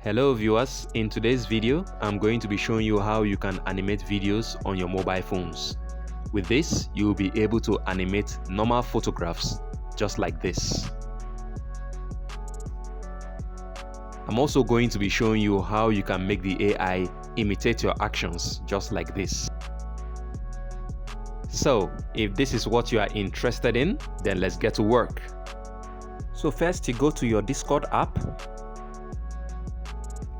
Hello viewers, in today's video I'm going to be showing you how you can animate videos on your mobile phones. With this, you will be able to animate normal photographs just like this. I'm also going to be showing you how you can make the AI imitate your actions just like this. So if this is what you are interested in, then let's get to work. So first you go to your Discord app.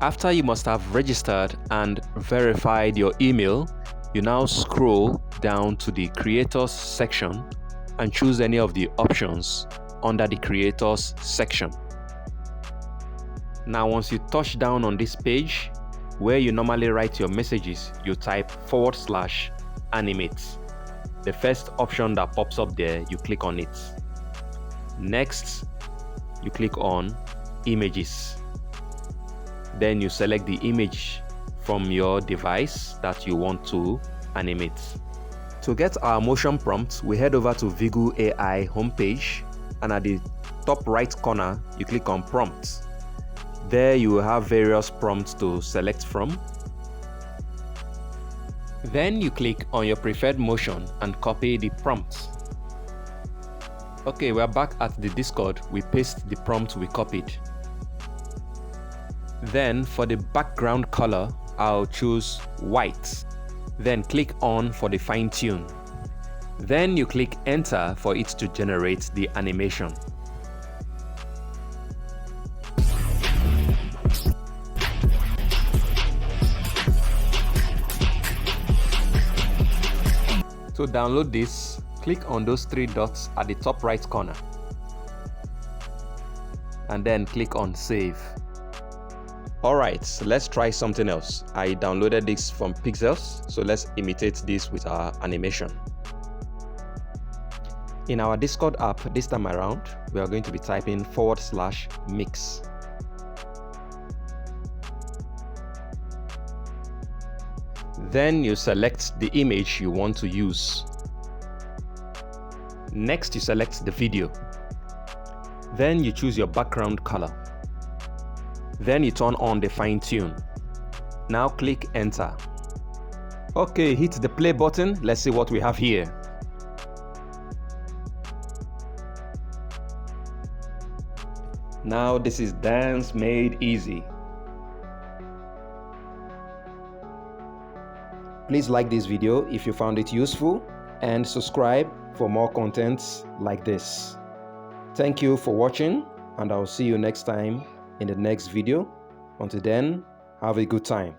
After you must have registered and verified your email, you now scroll down to the Creators section and choose any of the options under the Creators section. Now once you touch down on this page, where you normally write your messages, you type /animate. The first option that pops up there, you click on it. Next, you click on Images. Then you select the image from your device that you want to animate. To get our motion prompt, we head over to Viggle AI homepage, and at the top right corner, you click on Prompts. There you will have various prompts to select from. Then you click on your preferred motion and copy the prompt. Okay, we are back at the Discord. We paste the prompt we copied. Then for the background color, I'll choose white. Then click on for the fine tune. Then you click enter for it to generate the animation. To download this, click on those three dots at the top right corner. And then click on save. Alright, let's try something else. I downloaded this from Pixels, so let's imitate this with our animation. In our Discord app this time around, we are going to be typing /mix. Then you select the image you want to use. Next, you select the video. Then you choose your background color. Then you turn on the fine tune. Now click enter. Okay, hit the play button. Let's see what we have here. Now this is dance made easy. Please like this video if you found it useful and subscribe for more contents like this. Thank you for watching, and I'll see you next time in the next video. Until then, have a good time.